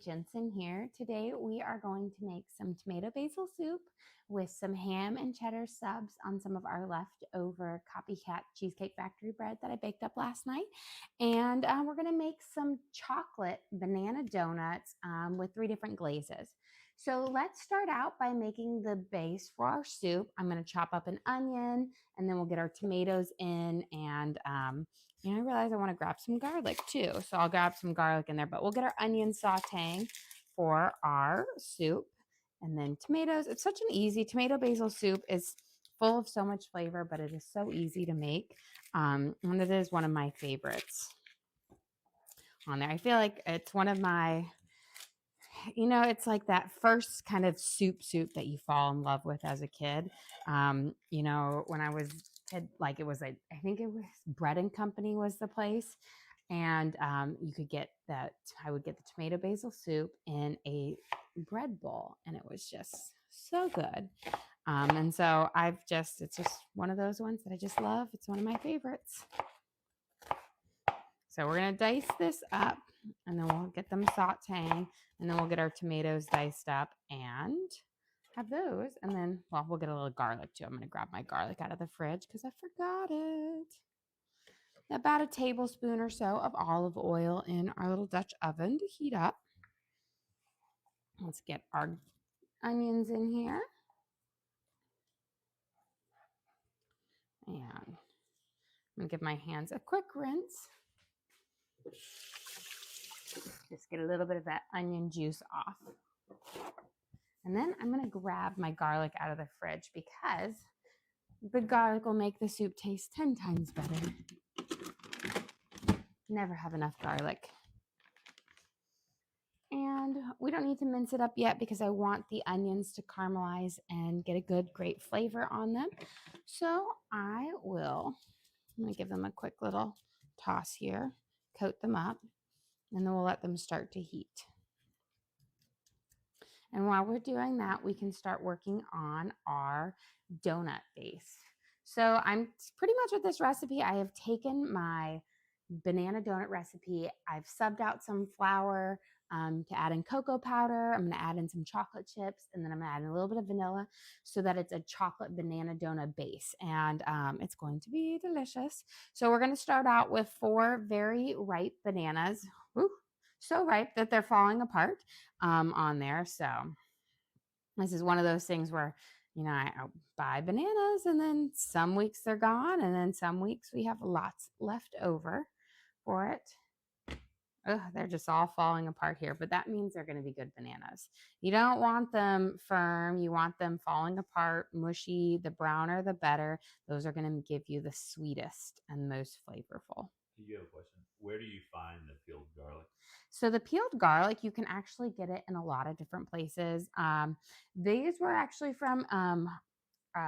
Jensen here. Today we are going to make some tomato basil soup with some ham and cheddar subs on some of our leftover Copycat Cheesecake Factory bread that I baked up last night. And we're going to make some chocolate banana donuts with 3 different glazes. So let's start out by making the base for our soup. I'm going to chop up an onion and then we'll get our tomatoes in and I realize I want to grab some garlic too. So I'll grab some garlic in there, but we'll get our onions sauteing for our soup and then tomatoes. It's such an easy tomato basil soup is full of so much flavor, but it is so easy to make. And it is one of my favorites on there. I feel like it's one of my, it's like that first kind of soup that you fall in love with as a kid. When I was kid, like it was I think it was Bread and Company was the place. And you could get that. I would get the tomato basil soup in a bread bowl, and it was just so good. And so it's just one of those ones that I just love. It's one of my favorites. So we're going to dice this up, and then we'll get them sauteing, and then we'll get our tomatoes diced up and have those. And then, we'll get a little garlic too. I'm going to grab my garlic out of the fridge because I forgot it. About a tablespoon or so of olive oil in our little Dutch oven to heat up. Let's get our onions in here. And I'm going to give my hands a quick rinse. Just get a little bit of that onion juice off. And then I'm going to grab my garlic out of the fridge because the garlic will make the soup taste 10 times better. Never have enough garlic. And we don't need to mince it up yet because I want the onions to caramelize and get a good, great flavor on them. So I'm going to give them a quick little toss here, coat them up, and then we'll let them start to heat. And while we're doing that, we can start working on our donut base. So I'm pretty much with this recipe, I have taken my banana donut recipe. I've subbed out some flour to add in cocoa powder. I'm going to add in some chocolate chips, and then I'm going to add in a little bit of vanilla so that it's a chocolate banana donut base. And it's going to be delicious. So we're going to start out with 4 very ripe bananas. Woo, so ripe that they're falling apart on there. So this is one of those things where I buy bananas and then some weeks they're gone and then some weeks we have lots left over for it. Ugh, they're just all falling apart here, but that means they're going to be good bananas. You don't want them firm. You want them falling apart, mushy. The browner, the better. Those are going to give you the sweetest and most flavorful. You have a question. Where do you find the peeled garlic? So the peeled garlic, you can actually get it in a lot of different places. These were actually from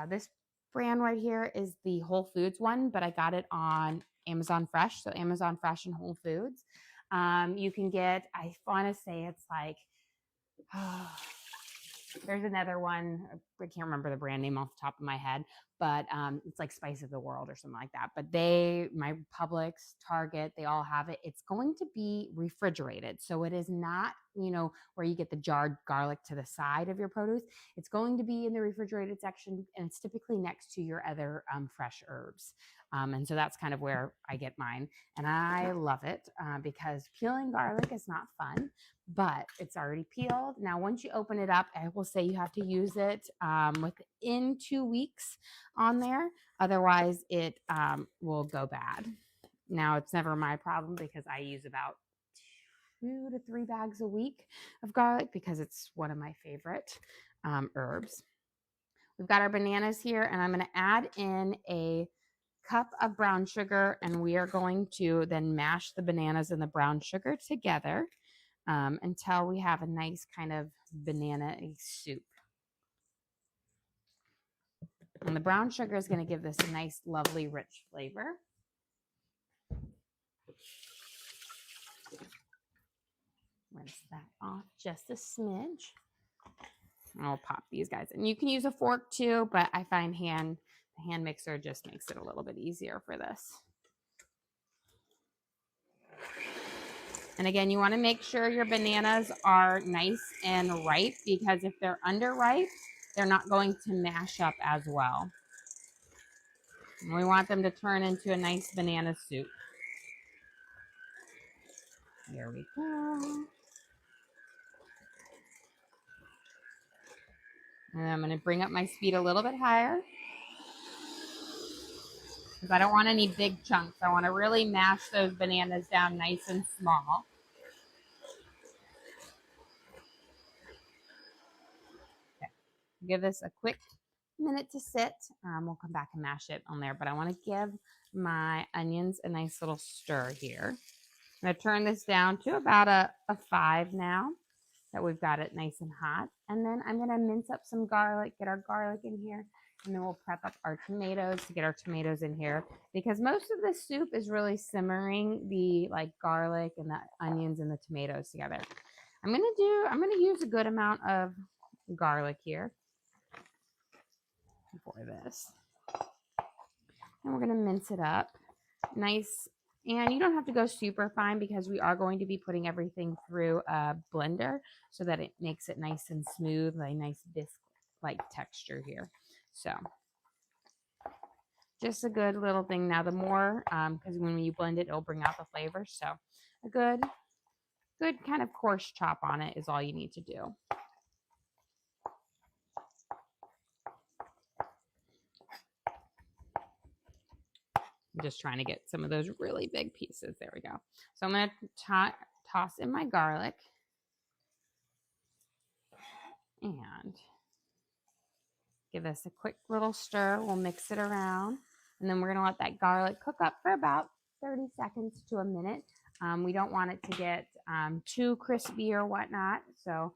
this brand right here is the Whole Foods one, but I got it on Amazon Fresh. So Amazon Fresh and Whole Foods. You can get, I want to say it's like, there's another one. I can't remember the brand name off the top of my head, but it's like Spice of the World or something like that. But my Publix, Target, they all have it. It's going to be refrigerated. So it is not, where you get the jarred garlic to the side of your produce. It's going to be in the refrigerated section, and it's typically next to your other fresh herbs. And so that's kind of where I get mine. And I love it because peeling garlic is not fun, but it's already peeled. Now, once you open it up, I will say you have to use it within 2 weeks on there. Otherwise, it will go bad. Now, it's never my problem because I use about 2 to 3 bags a week of garlic because it's one of my favorite herbs. We've got our bananas here, and I'm going to add in a cup of brown sugar, and we are going to then mash the bananas and the brown sugar together until we have a nice kind of banana soup. And the brown sugar is going to give this a nice, lovely, rich flavor. Rinse that off just a smidge. I'll pop these guys. And you can use a fork too, but I find the hand mixer just makes it a little bit easier for this. And again, you want to make sure your bananas are nice and ripe, because if they're underripe, they're not going to mash up as well. And we want them to turn into a nice banana soup. Here we go. And I'm going to bring up my speed a little bit higher, because I don't want any big chunks. I want to really mash those bananas down nice and small. Okay. Give this a quick minute to sit. We'll come back and mash it on there, but I want to give my onions a nice little stir here. I'm going to turn this down to about a 5 now that we've got it nice and hot. And then I'm going to mince up some garlic, get our garlic in here, and then we'll prep up our tomatoes to get our tomatoes in here, because most of this soup is really simmering the garlic and the onions and the tomatoes together. I'm going to use a good amount of garlic here for this. And we're going to mince it up nice. And you don't have to go super fine, because we are going to be putting everything through a blender so that it makes it nice and smooth, a nice bisque-like texture here. So just a good little thing. Now the more, because when you blend it, it'll bring out the flavor. So a good kind of coarse chop on it is all you need to do. I'm just trying to get some of those really big pieces. There we go. So I'm going to toss in my garlic and give this a quick little stir. We'll mix it around, and then we're going to let that garlic cook up for about 30 seconds to a minute. We don't want it to get too crispy or whatnot, so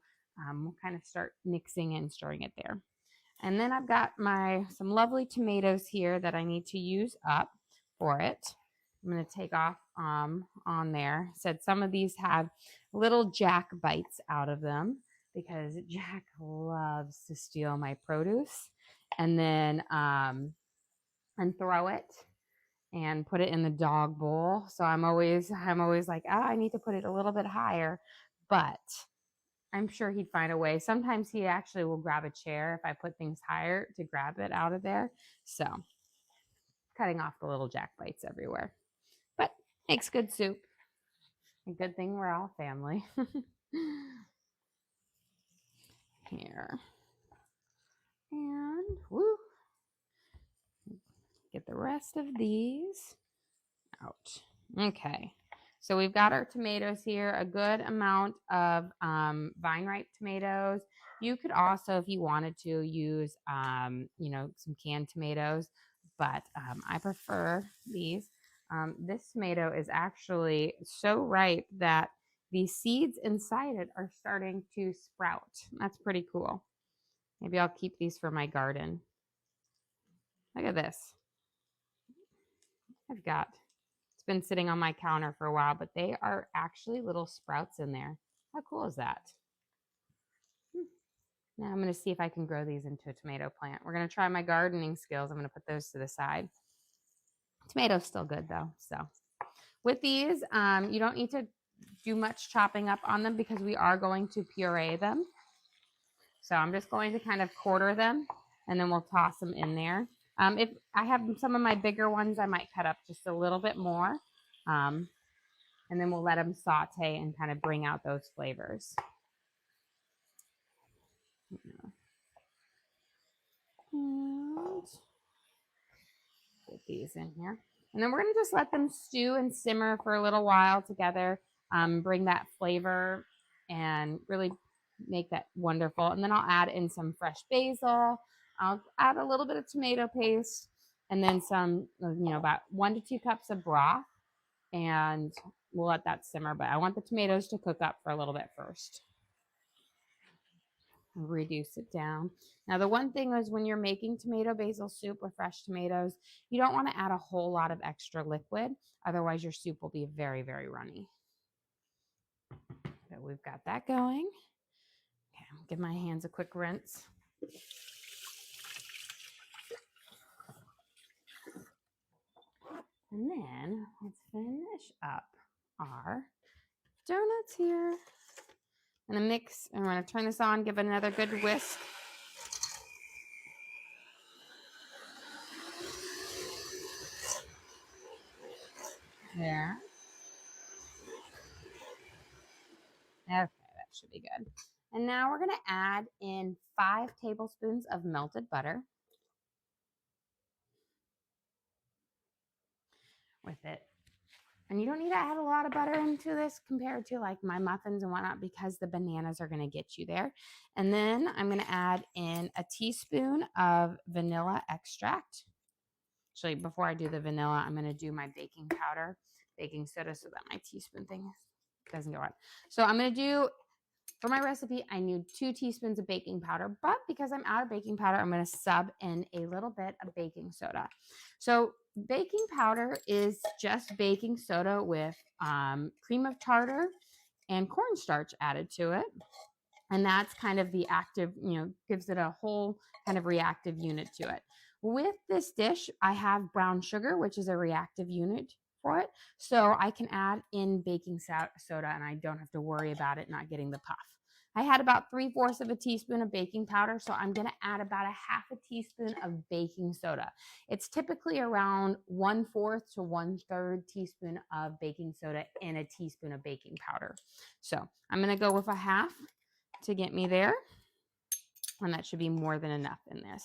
we'll kind of start mixing and stirring it there. And then I've got some lovely tomatoes here that I need to use up for it. I'm going to take off on there. Said some of these have little Jack bites out of them, because Jack loves to steal my produce and then and throw it and put it in the dog bowl. So I'm always like, oh, I need to put it a little bit higher, but I'm sure he'd find a way. Sometimes he actually will grab a chair if I put things higher to grab it out of there. So cutting off the little Jack bites everywhere, but makes good soup. A good thing we're all family. Here. And woo. Get the rest of these out. Okay. So we've got our tomatoes here, a good amount of vine ripe tomatoes. You could also, if you wanted to, use some canned tomatoes, but I prefer these. This tomato is actually so ripe that the seeds inside it are starting to sprout. That's pretty cool. Maybe I'll keep these for my garden. Look at this. It's been sitting on my counter for a while, but they are actually little sprouts in there. How cool is that? Now I'm going to see if I can grow these into a tomato plant. We're going to try my gardening skills. I'm going to put those to the side. Tomatoes still good though. So with these, you don't need to do much chopping up on them, because we are going to puree them. So I'm just going to kind of quarter them, and then we'll toss them in there. If I have some of my bigger ones, I might cut up just a little bit more. And then we'll let them saute and kind of bring out those flavors. And get these in here. And then we're going to just let them stew and simmer for a little while together. Bring that flavor and really make that wonderful. And then I'll add in some fresh basil. I'll add a little bit of tomato paste, and then some, about 1 to 2 cups of broth, and we'll let that simmer. But I want the tomatoes to cook up for a little bit first. Reduce it down. Now, the one thing is, when you're making tomato basil soup with fresh tomatoes, you don't want to add a whole lot of extra liquid. Otherwise, your soup will be very, very runny. So we've got that going. Okay, I'll give my hands a quick rinse. And then let's finish up our donuts here. I'm going to mix, and we're going to turn this on, give it another good whisk. There. Okay, that should be good. And now we're going to add in 5 tablespoons of melted butter with it. And you don't need to add a lot of butter into this compared to like my muffins and whatnot, because the bananas are going to get you there. And then I'm going to add in a teaspoon of vanilla extract. Actually, before I do the vanilla, I'm going to do my baking powder, baking soda, so that my teaspoon thing doesn't go on. So I'm going to do, for my recipe, I need 2 teaspoons of baking powder, but because I'm out of baking powder, I'm going to sub in a little bit of baking soda. So baking powder is just baking soda with cream of tartar and cornstarch added to it. And that's kind of the active, gives it a whole kind of reactive unit to it. With this dish, I have brown sugar, which is a reactive unit for it. So I can add in baking soda and I don't have to worry about it not getting the puff. I had about 3/4 of a teaspoon of baking powder, so I'm going to add about a 1/2 teaspoon of baking soda. It's typically around 1/4 to 1/3 teaspoon of baking soda in a teaspoon of baking powder. So I'm going to go with a 1/2 to get me there, and that should be more than enough in this.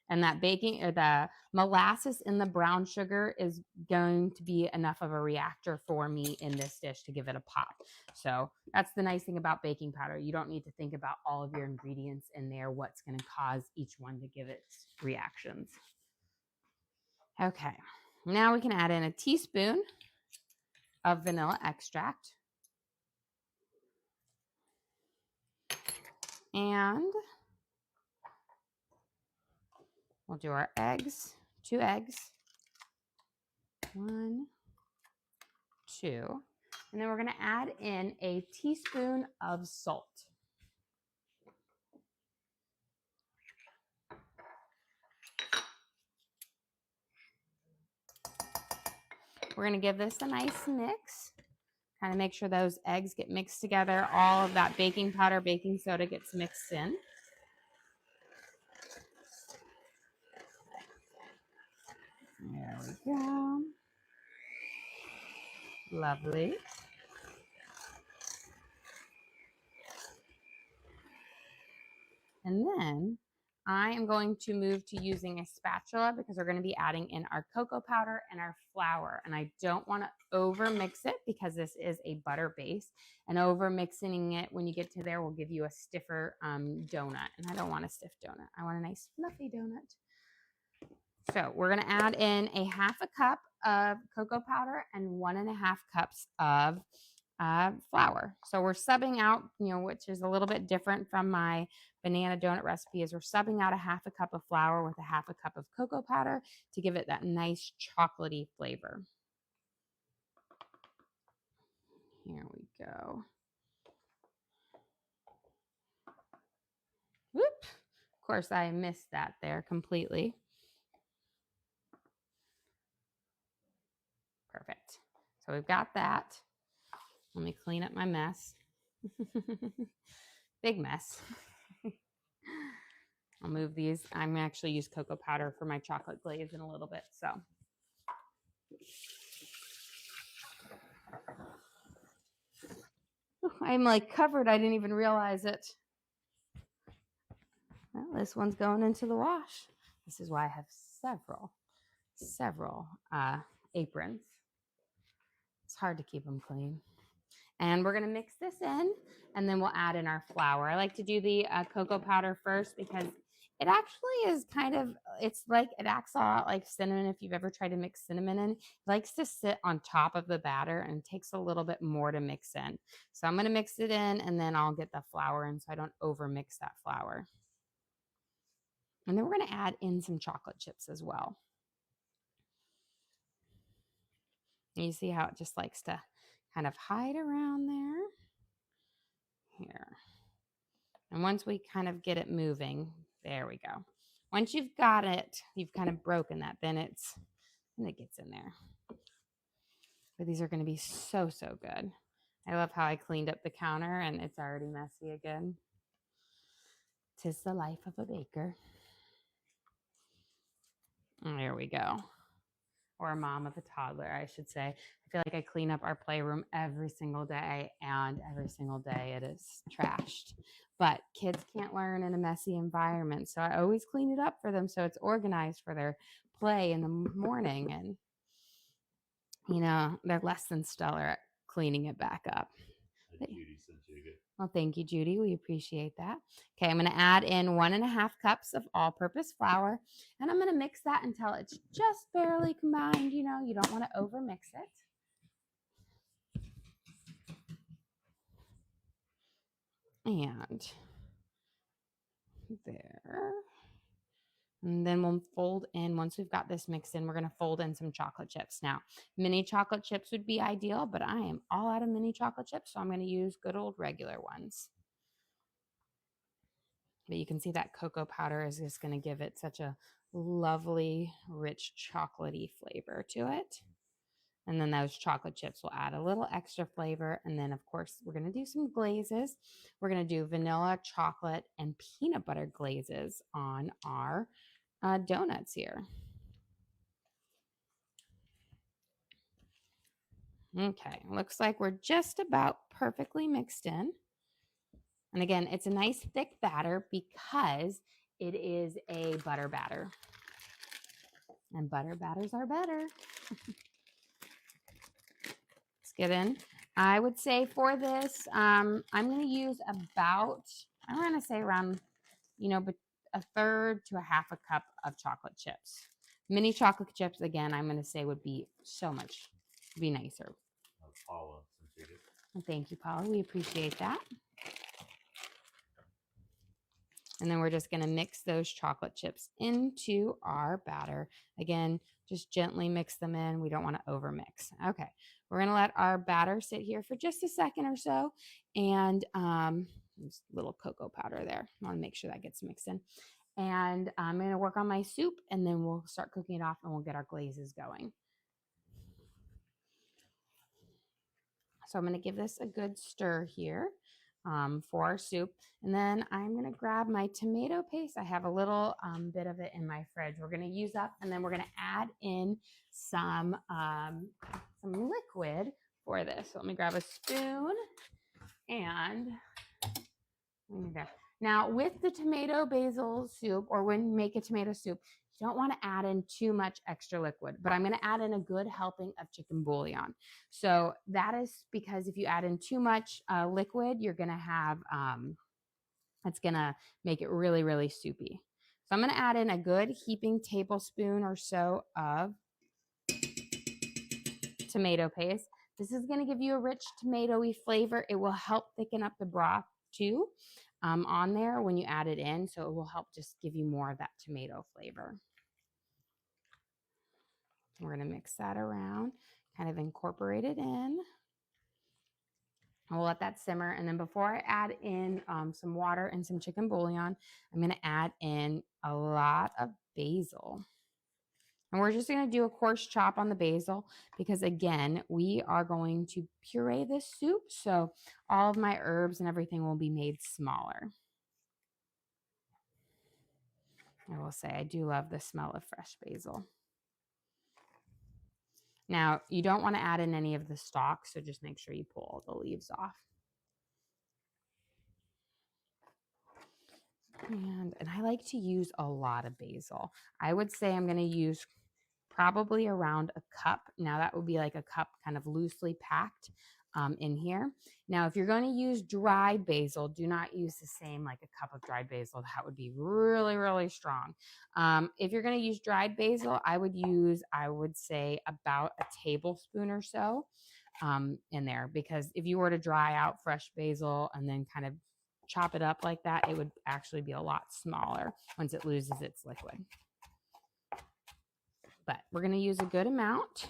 And that baking, or the molasses in the brown sugar, is going to be enough of a reactor for me in this dish to give it a pop. So that's the nice thing about baking powder. You don't need to think about all of your ingredients in there, what's going to cause each one to give its reactions. Okay, now we can add in a teaspoon of vanilla extract. And we'll do our eggs, 2 eggs. 1, 2. And then we're going to add in a teaspoon of salt. We're going to give this a nice mix. Kind of make sure those eggs get mixed together. All of that baking powder, baking soda gets mixed in. There we go. Lovely. And then I am going to move to using a spatula because we're going to be adding in our cocoa powder and our flour. And I don't want to over mix it because this is a butter base. And over mixing it when you get to there will give you a stiffer donut. And I don't want a stiff donut. I want a nice fluffy donut. So we're going to add in a 1/2 cup of cocoa powder and 1.5 cups of flour. So we're subbing out, which is a little bit different from my banana donut recipe, is we're subbing out a 1/2 cup of flour with a 1/2 cup of cocoa powder to give it that nice chocolatey flavor. Here we go. Whoop. Of course, I missed that there completely. Perfect. So we've got that. Let me clean up my mess. Big mess. I'll move these. I'm going to actually use cocoa powder for my chocolate glaze in a little bit. So I'm like covered. I didn't even realize it. Well, this one's going into the wash. This is why I have several aprons. It's hard to keep them clean. And we're going to mix this in, and then we'll add in our flour. I like to do the cocoa powder first because it actually is kind of, it's like, it acts a lot like cinnamon. If you've ever tried to mix cinnamon in, it likes to sit on top of the batter and takes a little bit more to mix in. So I'm going to mix it in, and then I'll get the flour in so I don't over mix that flour. And then we're going to add in some chocolate chips as well. And you see how it just likes to kind of hide around there. Here. And once we kind of get it moving, there we go. Once you've got it, you've kind of broken that, then it gets in there. But these are going to be so good. I love how I cleaned up the counter and it's already messy again. 'Tis the life of a baker. There we go. Or a mom of a toddler, I should say. I feel like I clean up our playroom every single day, and every single day it is trashed. But kids can't learn in a messy environment, so I always clean it up for them so it's organized for their play in the morning. And, you know, they're less than stellar at cleaning it back up. Judy sent you a gift. Well, thank you, Judy. We appreciate that. Okay, I'm going to add in 1.5 cups of all-purpose flour, and I'm going to mix that until it's just barely combined. You know, you don't want to overmix it. And there. And then we'll fold in, once we've got this mixed in, we're going to fold in some chocolate chips. Now, mini chocolate chips would be ideal, but I am all out of mini chocolate chips, so I'm going to use good old regular ones. But you can see that cocoa powder is just going to give it such a lovely, rich, chocolatey flavor to it. And then those chocolate chips will add a little extra flavor. And then, of course, we're going to do some glazes. We're going to do vanilla, chocolate, and peanut butter glazes on our donuts here. Okay, looks like we're just about perfectly mixed in. And again, it's a nice thick batter because it is a butter batter. And butter batters are better. Let's get in. I would say for this, I'm going to use about, I'm going to say around, you know, but 1/3 to 1/2 cup of chocolate chips. Mini chocolate chips, again, I'm going to say would be so much, be nicer. Paula, since you Well, thank you, Paula. We appreciate that. And then we're just going to mix those chocolate chips into our batter. Again, just gently mix them in. We don't want to overmix. Okay, we're going to let our batter sit here for just a second or so. And there's a little cocoa powder there. I want to make sure that gets mixed in. And I'm going to work on my soup, and then we'll start cooking it off, and we'll get our glazes going. So I'm going to give this a good stir here for our soup. And then I'm going to grab my tomato paste. I have a little bit of it in my fridge. We're going to use up, and then we're going to add in some liquid for this. So let me grab a spoon and there. Now with the tomato basil soup, or when you make a tomato soup, you don't want to add in too much extra liquid, but I'm going to add in a good helping of chicken bouillon. So that is because if you add in too much liquid, you're going to have, it's going to make it really, really soupy. So I'm going to add in a good heaping tablespoon or so of tomato paste. This is going to give you a rich tomatoey flavor. It will help thicken up the broth too on there when you add it in. So it will help just give you more of that tomato flavor. We're going to mix that around, kind of incorporate it in. We'll let that simmer. And then before I add in some water and some chicken bouillon, I'm going to add in a lot of basil. And we're just going to do a coarse chop on the basil because, again, we are going to puree this soup. So all of my herbs and everything will be made smaller. I will say I do love the smell of fresh basil. Now, you don't want to add in any of the stalk, so just make sure you pull all the leaves off. And I like to use a lot of basil. I would say I'm going to use probably around a cup. Now, that would be like a cup kind of loosely packed in here. Now, if you're going to use dried basil, do not use the same like a cup of dried basil. That would be really, really strong. If you're going to use dried basil, I would say about a tablespoon or so in there, because if you were to dry out fresh basil and then kind of chop it up like that, it would actually be a lot smaller once it loses its liquid. But we're going to use a good amount.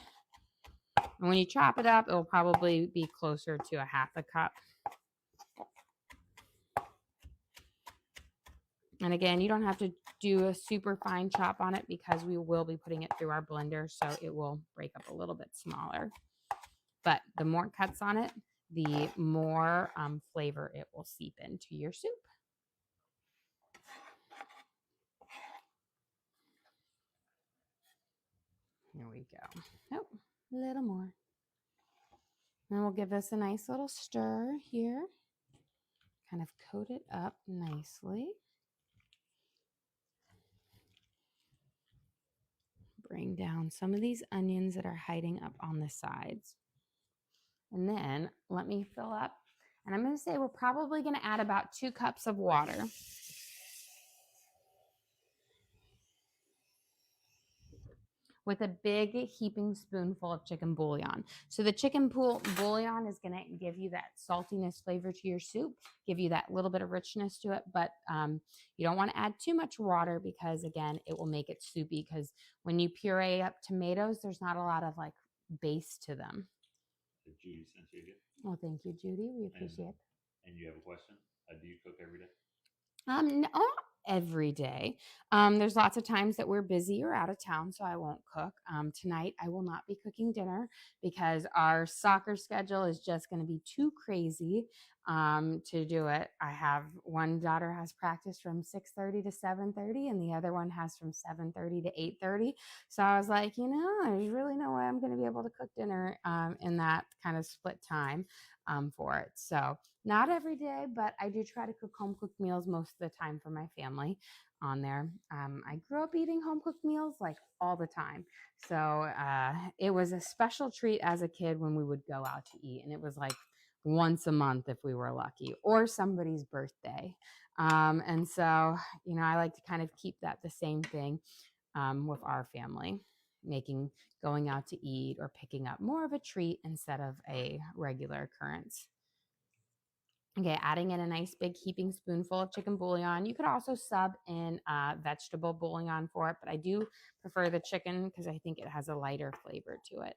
And when you chop it up, it will probably be closer to a half a cup. And again, you don't have to do a super fine chop on it because we will be putting it through our blender, so it will break up a little bit smaller. But the more cuts on it, the more flavor it will seep into your soup. Here we go. Nope, a little more. Then we'll give this a nice little stir here. Kind of coat it up nicely. Bring down some of these onions that are hiding up on the sides. And then let me fill up. And I'm going to say we're probably going to add about 2 cups of water. With a big heaping spoonful of chicken bouillon. So the chicken bouillon is going to give you that saltiness flavor to your soup, give you that little bit of richness to it, but you don't want to add too much water because, again, it will make it soupy because when you puree up tomatoes, there's not a lot of like base to them. So Judy sent you again. Oh, thank you, Judy. We appreciate it. And you have a question? Do you cook every day? No, every day. There's lots of times that we're busy or out of town, so I won't cook. Tonight, I will not be cooking dinner because our soccer schedule is just going to be too crazy to do it. I have one daughter has practice from 6:30 to 7:30, and the other one has from 7:30 to 8:30. So I was like, there's really no way I'm going to be able to cook dinner in that kind of split time for it. So not every day, but I do try to cook home cooked meals most of the time for my family on there. I grew up eating home cooked meals like all the time. So it was a special treat as a kid when we would go out to eat. And it was like once a month if we were lucky, or somebody's birthday. And so, I like to kind of keep that the same thing with our family, going out to eat or picking up more of a treat instead of a regular occurrence. Okay, adding in a nice big heaping spoonful of chicken bouillon. You could also sub in vegetable bouillon for it, but I do prefer the chicken because I think it has a lighter flavor to it.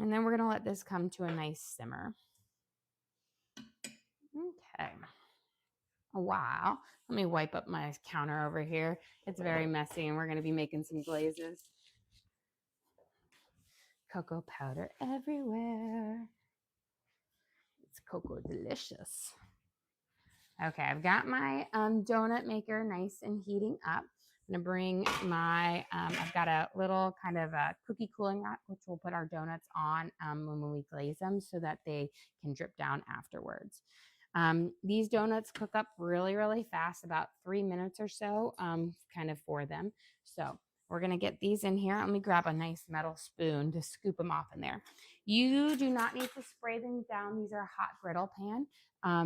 And then we're going to let this come to a nice simmer. Okay. Wow. Let me wipe up my counter over here. It's very messy, and we're going to be making some glazes. Cocoa powder everywhere. It's cocoa delicious. Okay, I've got my donut maker nice and heating up. I'm going to bring my, I've got a little kind of a cookie cooling rack, which we'll put our donuts on when we glaze them so that they can drip down afterwards. These donuts cook up really, really fast, about 3 minutes or so kind of for them. So we're going to get these in here. Let me grab a nice metal spoon to scoop them off in there. You do not need to spray them down. These are a hot griddle pan.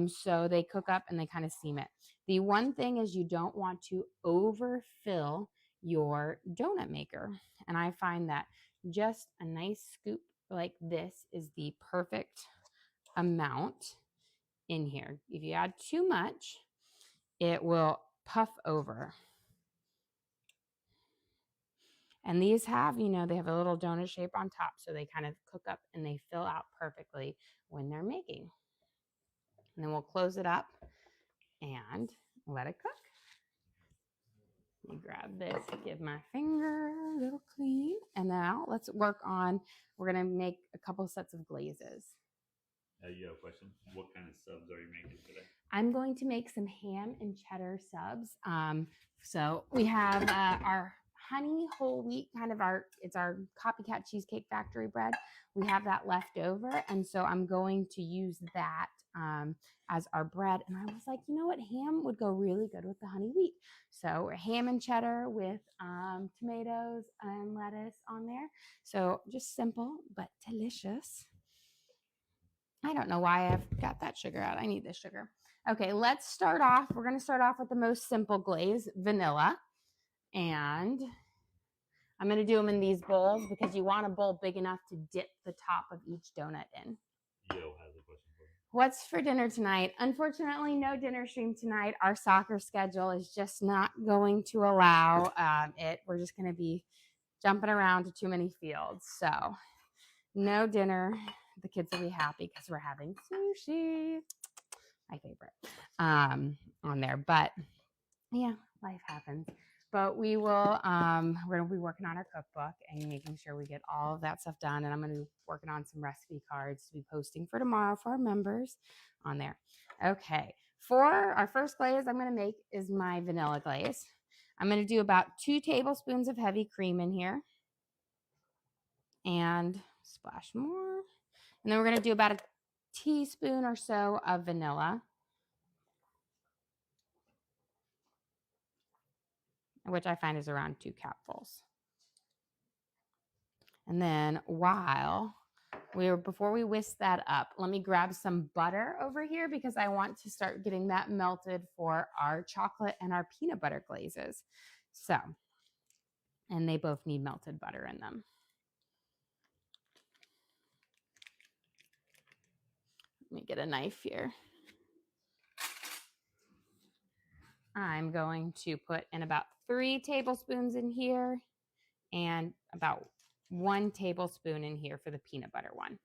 So they cook up and they kind of steam it. The one thing is you don't want to overfill your donut maker. And I find that just a nice scoop like this is the perfect amount in here. If you add too much, it will puff over. And these have, they have a little donut shape on top, so they kind of cook up and they fill out perfectly when they're making. And then we'll close it up and let it cook. Let me grab this, give my finger a little clean, and now let's work on, we're going to make a couple sets of glazes. You have a question? What kind of subs are you making today? I'm going to make some ham and cheddar subs. So we have our honey whole wheat, it's our Copycat Cheesecake Factory bread. We have that left over, and so I'm going to use that as our bread. And I was like, you know what, ham would go really good with the honey wheat. So ham and cheddar with tomatoes and lettuce on there. So just simple but delicious. I don't know why I've got that sugar out. I need this sugar. Okay, let's start off. We're going to start off with the most simple glaze, vanilla. And I'm going to do them in these bowls because you want a bowl big enough to dip the top of each donut in. Yo has a question for you. What's for dinner tonight? Unfortunately, no dinner stream tonight. Our soccer schedule is just not going to allow it. We're just going to be jumping around to too many fields. So no dinner. The kids will be happy because we're having sushi, my favorite, on there. But yeah, life happens. But we will, we're going to be working on our cookbook and making sure we get all of that stuff done. And I'm going to be working on some recipe cards to be posting for tomorrow for our members on there. Okay. For our first glaze I'm going to make is my vanilla glaze. I'm going to do about 2 tablespoons of heavy cream in here and splash more. And then we're going to do about a teaspoon or so of vanilla, which I find is around 2 cupfuls. And then before we whisk that up, let me grab some butter over here because I want to start getting that melted for our chocolate and our peanut butter glazes. So, and they both need melted butter in them. Let me get a knife here. I'm going to put in about 3 tablespoons in here and about 1 tablespoon in here for the peanut butter one.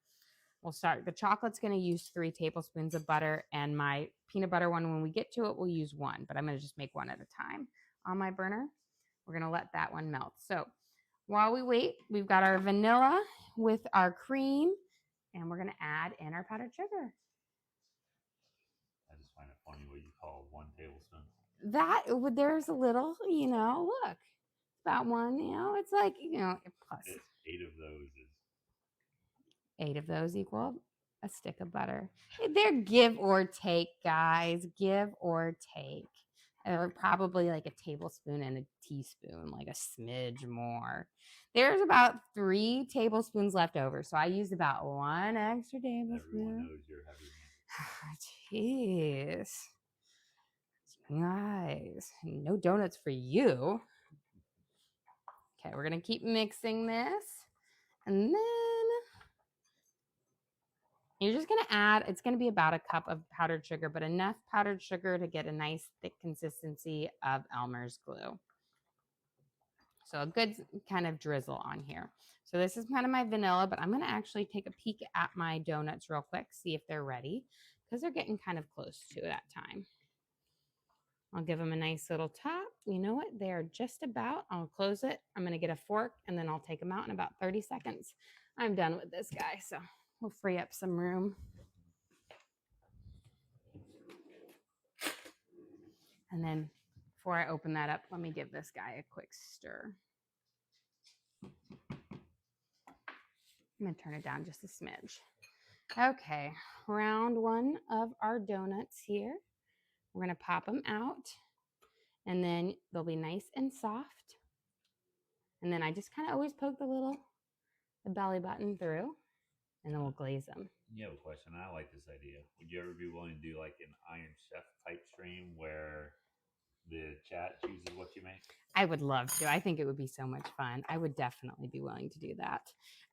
We'll start. The chocolate's going to use 3 tablespoons of butter, and my peanut butter one, when we get to it, we'll use 1, but I'm going to just make 1 at a time on my burner. We're going to let that one melt. So while we wait, we've got our vanilla with our cream, and we're going to add in our powdered sugar. I just find it funny what you call 1 tablespoon. There's a little, look, about 1, it's like, plus 8 of those is 8 of those equal a stick of butter. They're give or take, guys. Give or take. Or probably like a tablespoon and a teaspoon, like a smidge more. There's about 3 tablespoons left over, so I used about 1 extra tablespoon. Everyone knows you're heavy. Jeez. Guys, no donuts for you. Okay, we're going to keep mixing this. And then you're just going to add, it's going to be about a cup of powdered sugar, but enough powdered sugar to get a nice thick consistency of Elmer's glue. So a good kind of drizzle on here. So this is kind of my vanilla, but I'm going to actually take a peek at my donuts real quick, see if they're ready, because they're getting kind of close to that time. I'll give them a nice little top. You know what? They are just about. I'll close it. I'm going to get a fork, and then I'll take them out in about 30 seconds. I'm done with this guy, so we'll free up some room. And then before I open that up, let me give this guy a quick stir. I'm going to turn it down just a smidge. Okay, round 1 of our donuts here. We're going to pop them out, and then they'll be nice and soft. And then I just kind of always poke the belly button through, and then we'll glaze them. You have a question. I like this idea. Would you ever be willing to do like an Iron Chef type stream where the chat chooses what you make? I would love to. I think it would be so much fun. I would definitely be willing to do that.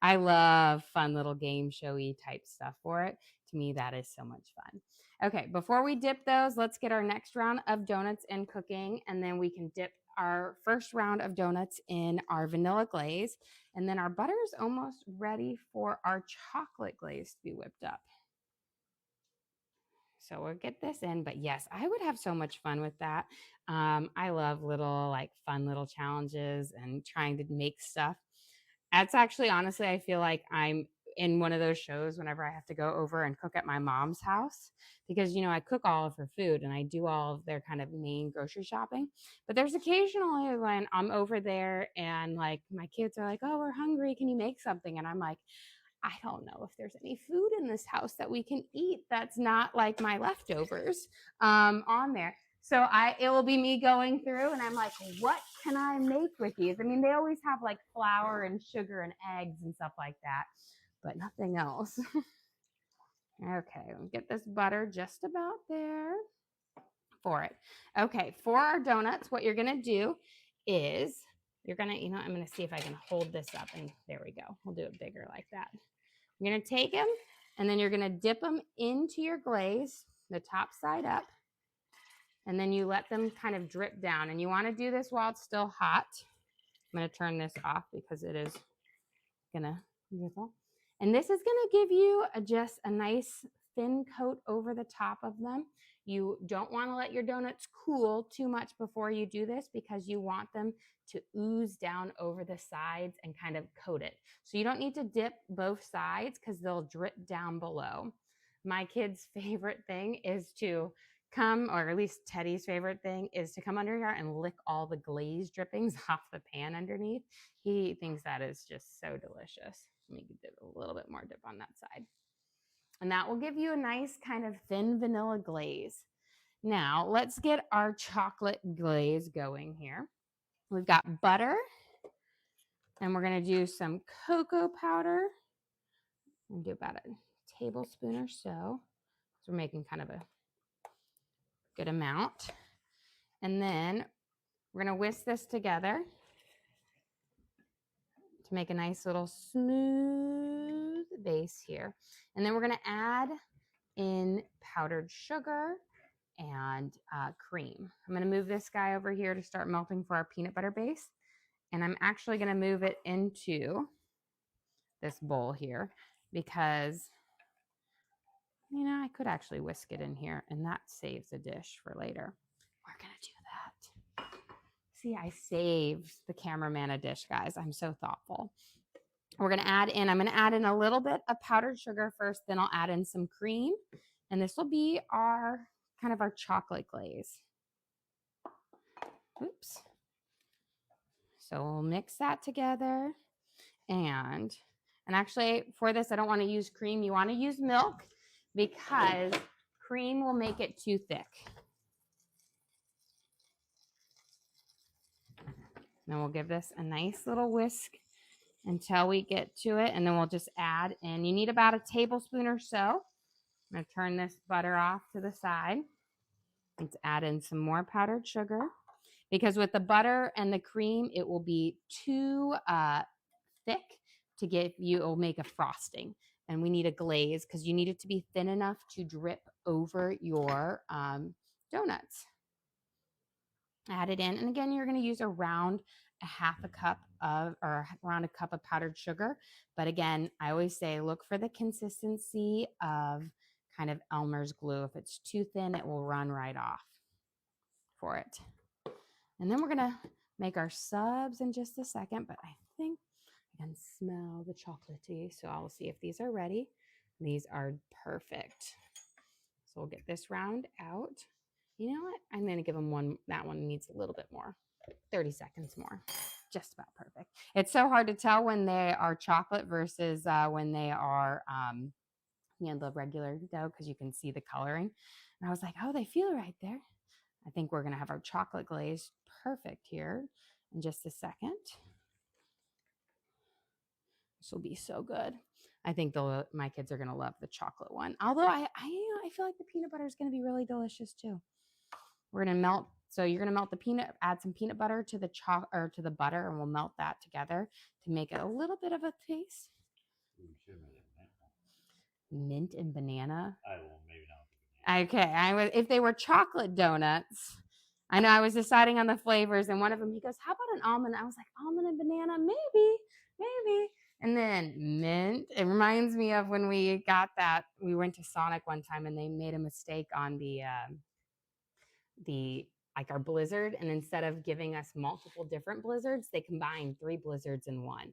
I love fun little game showy type stuff for it. To me, that is so much fun. Okay, before we dip those, let's get our next round of donuts in cooking, and then we can dip our first round of donuts in our vanilla glaze, and then our butter is almost ready for our chocolate glaze to be whipped up. So we'll get this in, but yes, I would have so much fun with that. I love fun little challenges and trying to make stuff. That's actually, honestly, I feel like I'm in one of those shows whenever I have to go over and cook at my mom's house because, I cook all of her food and I do all of their kind of main grocery shopping. But there's occasionally when I'm over there and like my kids are like, oh, we're hungry. Can you make something? And I'm like, I don't know if there's any food in this house that we can eat that's not like my leftovers on there. So it will be me going through and I'm like, what can I make with these? I mean, they always have like flour and sugar and eggs and stuff like that, but nothing else. Okay, we'll get this butter just about there for it. Okay, for our donuts, what you're gonna do is I'm gonna see if I can hold this up, and there we go. We'll do it bigger like that. You're gonna take them and then you're gonna dip them into your glaze, the top side up, and then you let them kind of drip down. And you wanna do this while it's still hot. I'm gonna turn this off because it is gonna drizzle. And this is gonna give you just a nice thin coat over the top of them. You don't want to let your donuts cool too much before you do this because you want them to ooze down over the sides and kind of coat it. So you don't need to dip both sides because they'll drip down below. My kid's favorite thing is to come, or at least Teddy's favorite thing is to come under here and lick all the glaze drippings off the pan underneath. He thinks that is just so delicious. Let me do a little bit more dip on that side. And that will give you a nice kind of thin vanilla glaze. Now let's get our chocolate glaze going here. We've got butter, and we're going to do some cocoa powder. We'll do about a tablespoon or so. So we're making kind of a good amount. And then we're going to whisk this together to make a nice little smooth base here. And then we're going to add in powdered sugar and cream. I'm going to move this guy over here to start melting for our peanut butter base. And I'm actually going to move it into this bowl here because, you know, I could actually whisk it in here and that saves a dish for later. We're going to do that. See, I saved the cameraman a dish, guys. I'm so thoughtful. We're going to add in, I'm going to add in a little bit of powdered sugar first, then I'll add in some cream. And this will be our kind of our chocolate glaze. Oops. So we'll mix that together. And actually for this, I don't want to use cream. You want to use milk because cream will make it too thick. Then we'll give this a nice little whisk until we get to it. And then we'll just add in, you need about a tablespoon or so. I'm going to turn this butter off to the side. Let's add in some more powdered sugar because with the butter and the cream, it will be too thick to give you, it will make a frosting. And we need a glaze because you need it to be thin enough to drip over your donuts. Add it in. And again, you're going to use around a half a cup of, or around a cup of powdered sugar. But again, I always say, look for the consistency of kind of Elmer's glue. If it's too thin, it will run right off for it. And then we're going to make our subs in just a second, but I think I can smell the chocolatey. So I'll see if these are ready. These are perfect. So we'll get this round out. You know what? I'm going to give them one. That one needs a little bit more, 30 seconds more. Just about perfect. It's so hard to tell when they are chocolate versus when they are, you know, the regular dough because you can see the coloring. And I was like, oh, they feel right there. I think we're going to have our chocolate glaze perfect here in just a second. This will be so good. I think my kids are going to love the chocolate one. Although I feel like the peanut butter is going to be really delicious too. We're going to melt. So you're going to melt the peanut, add some peanut butter to the to the butter, and we'll melt that together to make it a little bit of a taste. Mint and banana. Maybe not. Okay, if they were chocolate donuts, I know I was deciding on the flavors, and one of them, he goes, "How about an almond?" I was like, "Almond and banana, maybe." And then mint. It reminds me of when we got that. We went to Sonic one time, and they made a mistake on the like our blizzard, and instead of giving us multiple different blizzards, they combined 3 blizzards in one.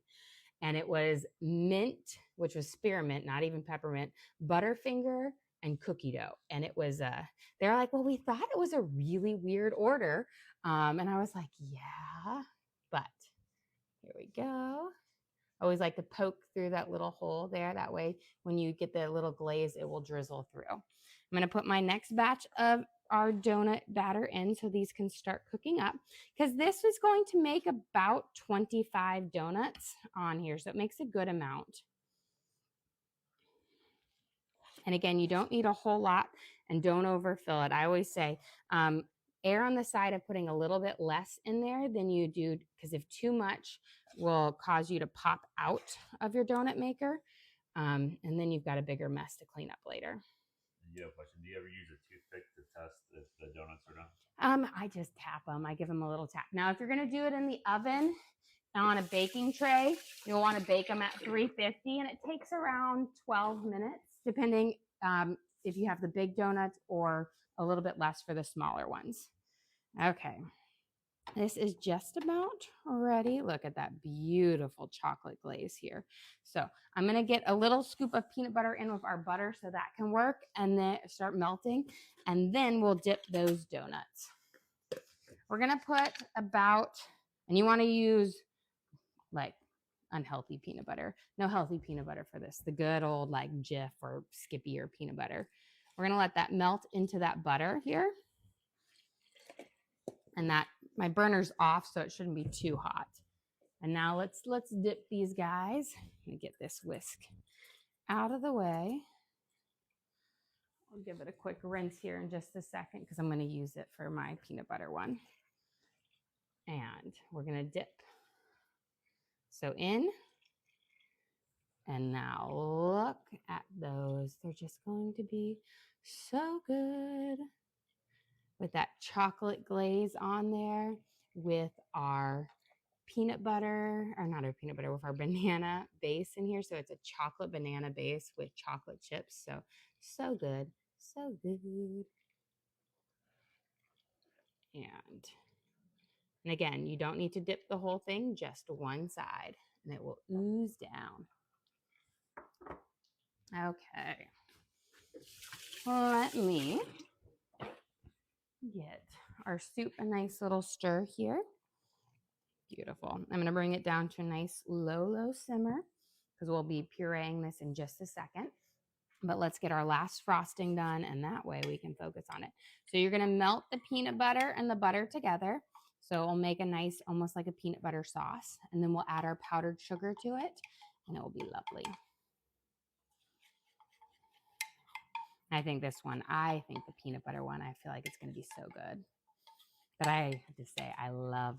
And it was mint, which was spearmint, not even peppermint, Butterfinger, and cookie dough. And it was they're like, well, we thought it was a really weird order. And I was like, yeah, but here we go. I always like to poke through that little hole there. That way, when you get the little glaze, it will drizzle through. I'm going to put my next batch of our donut batter in so these can start cooking up because this is going to make about 25 donuts on here. So it makes a good amount. And again, you don't need a whole lot and don't overfill it. I always say, err on the side of putting a little bit less in there than you do, because if too much will cause you to pop out of your donut maker. And then you've got a bigger mess to clean up later. You have a question. Do you ever use a toothpick to test if the donuts are done? I just tap them. I give them a little tap. Now, if you're going to do it in the oven on a baking tray, you'll want to bake them at 350, and it takes around 12 minutes, depending if you have the big donuts or a little bit less for the smaller ones. Okay. This is just about ready. Look at that beautiful chocolate glaze here. So I'm going to get a little scoop of peanut butter in with our butter so that can work, and then start melting. And then we'll dip those donuts. We're going to put about, and you want to use like unhealthy peanut butter. No healthy peanut butter for this. The good old like Jif or Skippy or peanut butter. We're going to let that melt into that butter here. And that my burner's off, so it shouldn't be too hot. And now let's dip these guys. Let me get this whisk out of the way. I'll give it a quick rinse here in just a second because I'm going to use it for my peanut butter one. And we're going to dip. So in. And now look at those. They're just going to be so good with that chocolate glaze on there, with our peanut butter, or not our peanut butter, with our banana base in here. So it's a chocolate banana base with chocolate chips. So good. So good. And again, you don't need to dip the whole thing, just one side, and it will ooze down. Okay. Let me get our soup a nice little stir here. Beautiful. I'm going to bring it down to a nice low simmer because we'll be pureeing this in just a second. But let's get our last frosting done, and that way we can focus on it. So you're going to melt the peanut butter and the butter together. So it'll make a nice, almost like a peanut butter sauce. And then we'll add our powdered sugar to it, and it will be lovely. I think the peanut butter one, I feel like it's going to be so good. But I have to say, I love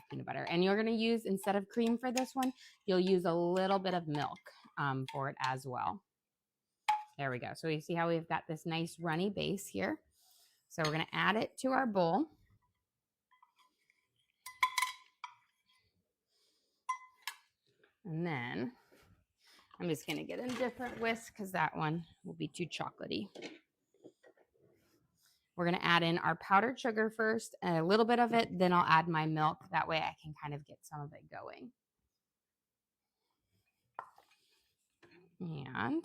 peanut butter. And you're going to use, instead of cream for this one, you'll use a little bit of milk for it as well. There we go. So you see how we've got this nice runny base here. So we're going to add it to our bowl. And then I'm just going to get a different whisk because that one will be too chocolatey. We're going to add in our powdered sugar first, and a little bit of it, then I'll add my milk. That way I can kind of get some of it going. And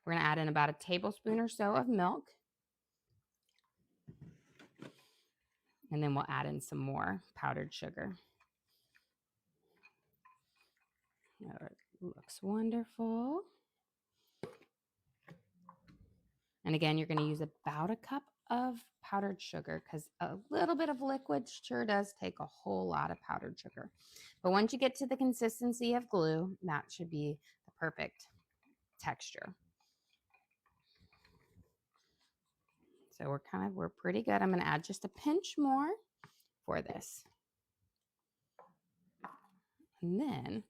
we're going to add in about a tablespoon or so of milk. And then we'll add in some more powdered sugar. It looks wonderful. And again, you're going to use about a cup of powdered sugar because a little bit of liquid sure does take a whole lot of powdered sugar. But once you get to the consistency of glue, that should be the perfect texture. So we're pretty good. I'm going to add just a pinch more for this. And then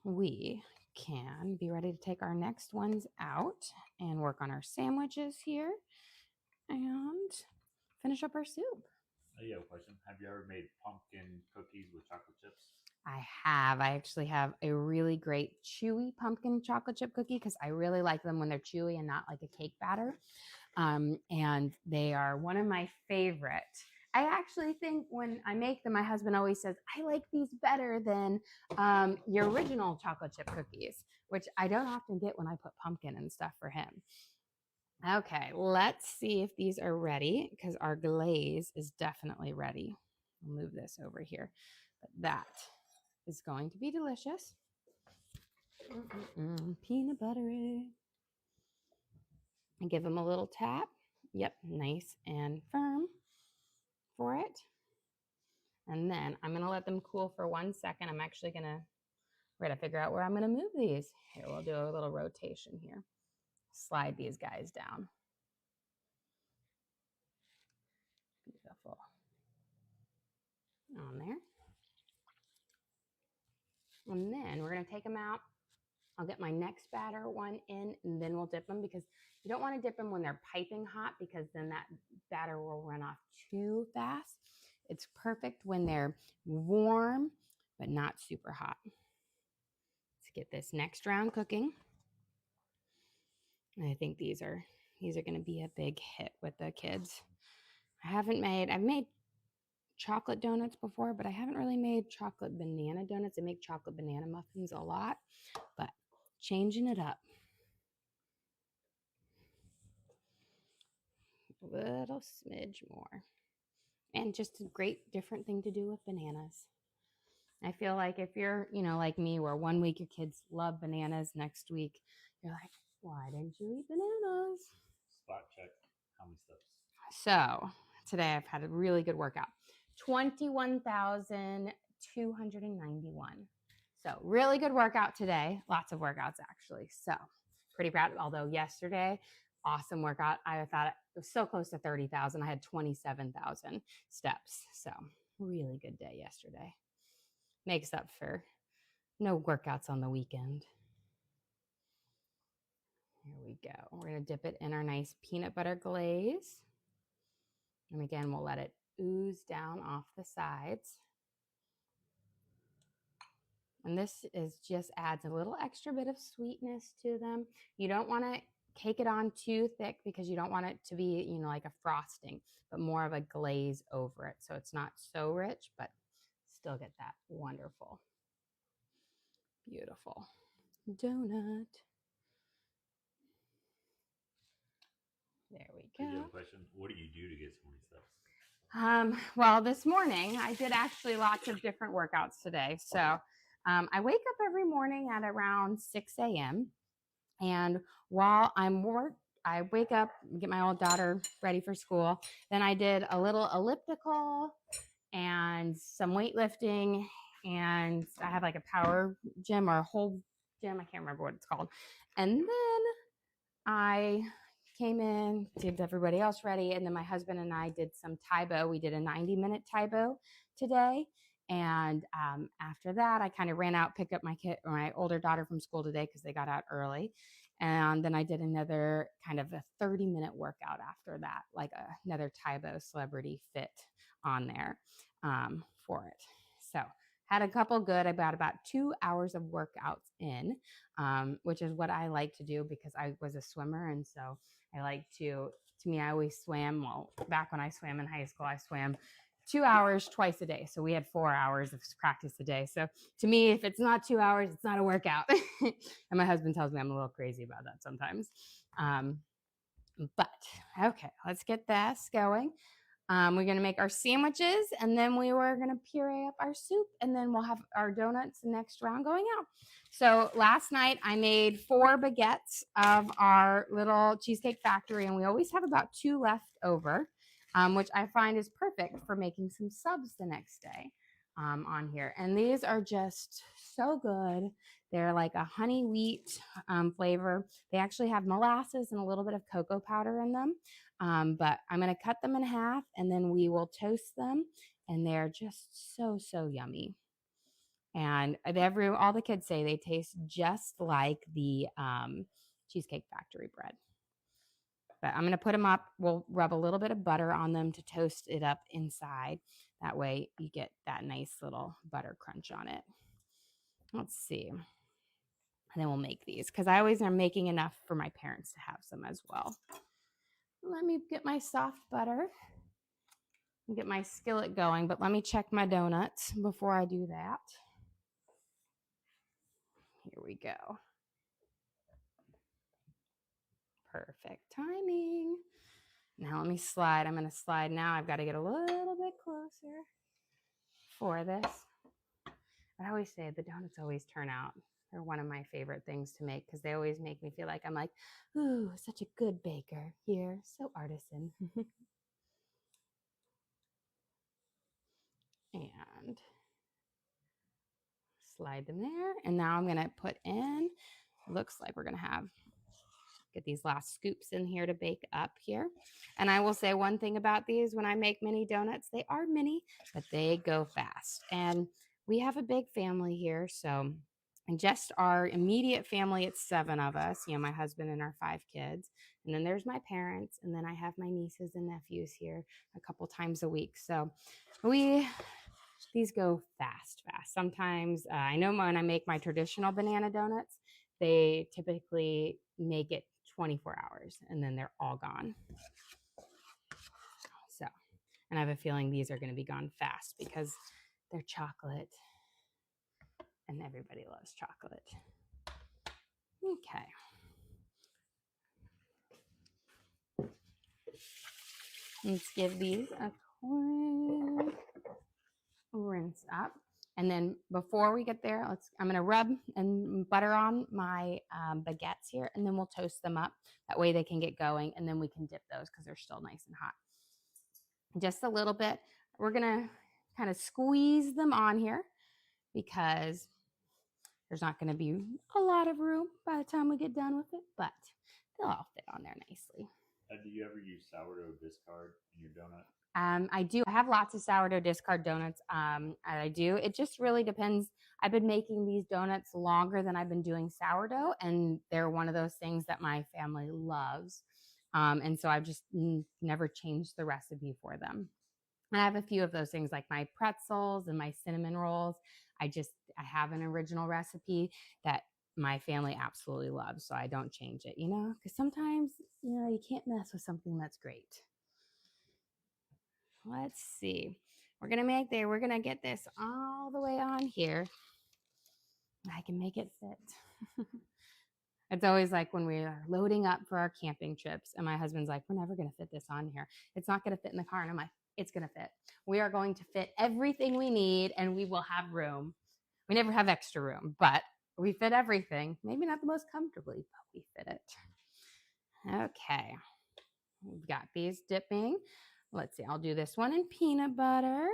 we can be ready to take our next ones out and work on our sandwiches here and finish up our soup. I have a question. Have you ever made pumpkin cookies with chocolate chips? I have. I actually have a really great chewy pumpkin chocolate chip cookie because I really like them when they're chewy and not like a cake batter. And they are one of my favorite. I actually think when I make them, my husband always says, I like these better than your original chocolate chip cookies, which I don't often get when I put pumpkin and stuff for him. Okay, let's see if these are ready because our glaze is definitely ready. I'll move this over here. But that is going to be delicious. Peanut buttery. And give them a little tap. Yep, nice and firm for it. And then I'm going to let them cool for 1 second. We're going to figure out where I'm going to move these. Here, we'll do a little rotation here. Slide these guys down. Beautiful. On there. And then we're going to take them out. I'll get my next batter one in, and then we'll dip them because you don't want to dip them when they're piping hot because then that batter will run off too fast. It's perfect when they're warm, but not super hot. Let's get this next round cooking. And I think these are These are going to be a big hit with the kids. I've made chocolate donuts before, but I haven't really made chocolate banana donuts. I make chocolate banana muffins a lot, but changing it up. A little smidge more. And just a great different thing to do with bananas. I feel like if you're, like me, where one week your kids love bananas, next week you're like, why didn't you eat bananas? Spot check. How many steps? So today I've had a really good workout. 21,291. So really good workout today. Lots of workouts actually. So pretty proud. Although yesterday, awesome workout. I thought it was so close to 30,000. I had 27,000 steps. So really good day yesterday. Makes up for no workouts on the weekend. Here we go. We're going to dip it in our nice peanut butter glaze. And again, we'll let it ooze down off the sides. And this just adds a little extra bit of sweetness to them. You don't want to cake it on too thick because you don't want it to be, like a frosting, but more of a glaze over it. So it's not so rich, but still get that wonderful, beautiful donut. There we go. I do have a question. What do you do to get so many steps? Well, this morning I did actually lots of different workouts today. So I wake up every morning at around 6 a.m. And while I wake up, get my old daughter ready for school. Then I did a little elliptical and some weightlifting. And I have like a power gym or a whole gym. I can't remember what it's called. And then I came in, did everybody else ready, and then my husband and I did some Taibo. We did a 90-minute Taibo today, and after that, I kind of ran out, picked up my older daughter from school today because they got out early, and then I did another kind of a 30-minute workout after that, like another Taibo Celebrity Fit on there for it. So had a couple good. I got about 2 hours of workouts in, which is what I like to do because I was a swimmer. And so I like to me, I always swam. Well, back when I swam in high school, I swam 2 hours twice a day. So we had 4 hours of practice a day. So to me, if it's not 2 hours, it's not a workout. And my husband tells me I'm a little crazy about that sometimes. But okay, let's get this going. We're going to make our sandwiches, and then we were going to puree up our soup, and then we'll have our donuts the next round going out. So last night I made 4 baguettes of our little Cheesecake Factory, and we always have about 2 left over, which I find is perfect for making some subs the next day on here. And these are just so good. They're like a honey wheat flavor. They actually have molasses and a little bit of cocoa powder in them. But I'm going to cut them in half, and then we will toast them, and they're just so, so yummy. And all the kids say they taste just like the Cheesecake Factory bread. But I'm going to put them up. We'll rub a little bit of butter on them to toast it up inside. That way you get that nice little butter crunch on it. Let's see. And then we'll make these because I always am making enough for my parents to have some as well. Let me get my soft butter and get my skillet going, but let me check my donuts before I do that. Here we go. Perfect timing. Now let me slide. I'm going to slide now. I've got to get a little bit closer for this. I always say the donuts always turn out. They're one of my favorite things to make because they always make me feel like I'm like, ooh, such a good baker here. So artisan. And slide them there. And now I'm going to put in, looks like we're going to get these last scoops in here to bake up here. And I will say one thing about these, when I make mini donuts, they are mini, but they go fast. And we have a big family here. So, and just our immediate family, it's 7 of us, my husband and our 5 kids. And then there's my parents. And then I have my nieces and nephews here a couple times a week. So these go fast. Sometimes I know when I make my traditional banana donuts, they typically make it 24 hours, and then they're all gone. So, and I have a feeling these are going to be gone fast because they're chocolate and everybody loves chocolate. Okay. Let's give these a quick rinse up. And then before we get there, I'm going to rub and butter on my baguettes here, and then we'll toast them up. That way they can get going, and then we can dip those because they're still nice and hot. Just a little bit. We're going to kind of squeeze them on here because there's not going to be a lot of room by the time we get done with it, but they'll all fit on there nicely. Do you ever use sourdough discard in your donut? I do. I have lots of sourdough discard donuts. I do. It just really depends. I've been making these donuts longer than I've been doing sourdough, and they're one of those things that my family loves. And so I've just never changed the recipe for them. And I have a few of those things like my pretzels and my cinnamon rolls. I have an original recipe that my family absolutely loves, so I don't change it, because sometimes, you can't mess with something that's great. Let's see. We're going to get this all the way on here. I can make it fit. It's always like when we are loading up for our camping trips and my husband's like, we're never going to fit this on here. It's not going to fit in the car. And I'm like, it's going to fit. We are going to fit everything we need and we will have room. We never have extra room, but we fit everything. Maybe not the most comfortably, but we fit it. Okay. We've got these dipping. Let's see. I'll do this one in peanut butter.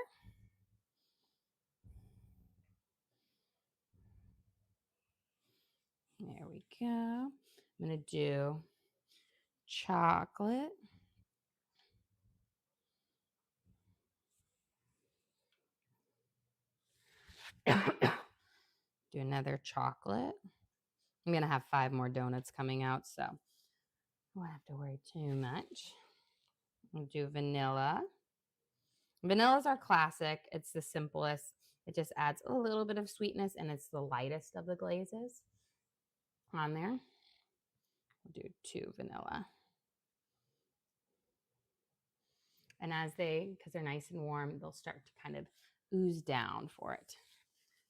There we go. I'm going to do chocolate. Do another chocolate. I'm going to have 5 more donuts coming out, so I won't have to worry too much. I'll do vanilla. Vanilla is our classic. It's the simplest. It just adds a little bit of sweetness, and it's the lightest of the glazes on there. We'll do 2 vanilla. And because they're nice and warm, they'll start to kind of ooze down for it.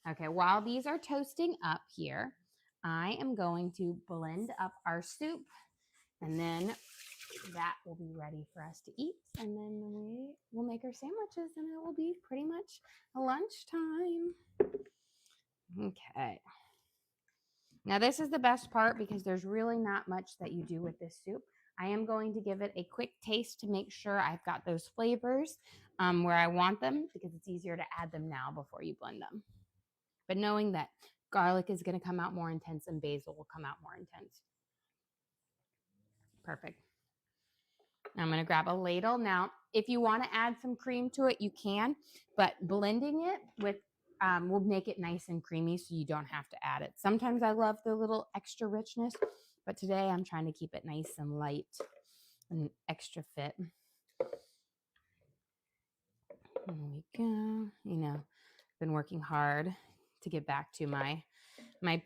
Okay, while these are toasting up here, I am going to blend up our soup, and then that will be ready for us to eat. And then we will make our sandwiches, and it will be pretty much lunchtime. Okay. Now this is the best part because there's really not much that you do with this soup. I am going to give it a quick taste to make sure I've got those flavors where I want them, because it's easier to add them now before you blend them. But knowing that garlic is going to come out more intense and basil will come out more intense. Perfect. I'm going to grab a ladle. Now, if you want to add some cream to it, you can, but blending it with will make it nice and creamy so you don't have to add it. Sometimes I love the little extra richness, but today I'm trying to keep it nice and light and extra fit. There we go. Been working hard to get back to my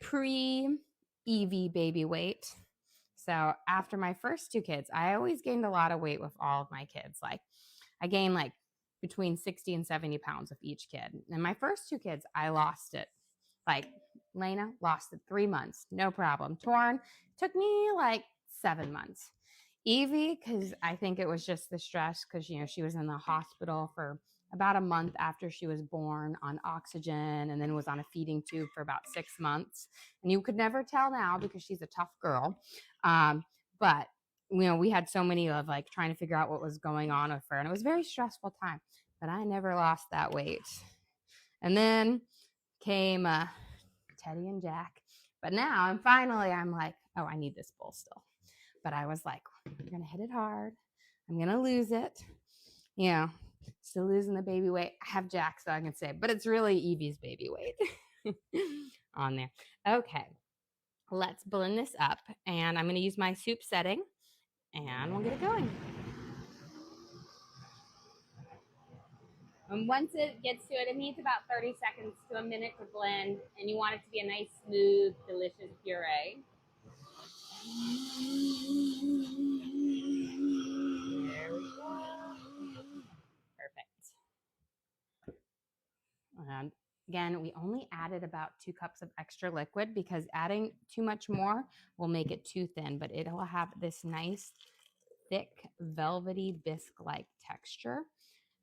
pre-Evie baby weight. So after my first 2 kids, I always gained a lot of weight with all of my kids. Like I gained like between 60 and 70 pounds with each kid. And my first 2 kids, I lost it. Like Lena lost it 3 months, no problem. Torn took me like 7 months. Evie, because I think it was just the stress, because she was in the hospital for about a month after she was born on oxygen, and then was on a feeding tube for about 6 months. And you could never tell now because she's a tough girl. But we had so many of like trying to figure out what was going on with her, and it was a very stressful time, but I never lost that weight. And then came Teddy and Jack. But now I'm like, oh, I need this bowl still. But I was like, I'm going to hit it hard. I'm going to lose it. Still losing the baby weight. I have Jack, so I can say, but it's really Evie's baby weight on there. Okay. Let's blend this up, and I'm going to use my soup setting, and we'll get it going. And once it gets to it, it needs about 30 seconds to a minute to blend, and you want it to be a nice, smooth, delicious puree. Again, we only added about 2 cups of extra liquid because adding too much more will make it too thin, but it will have this nice, thick, velvety, bisque-like texture.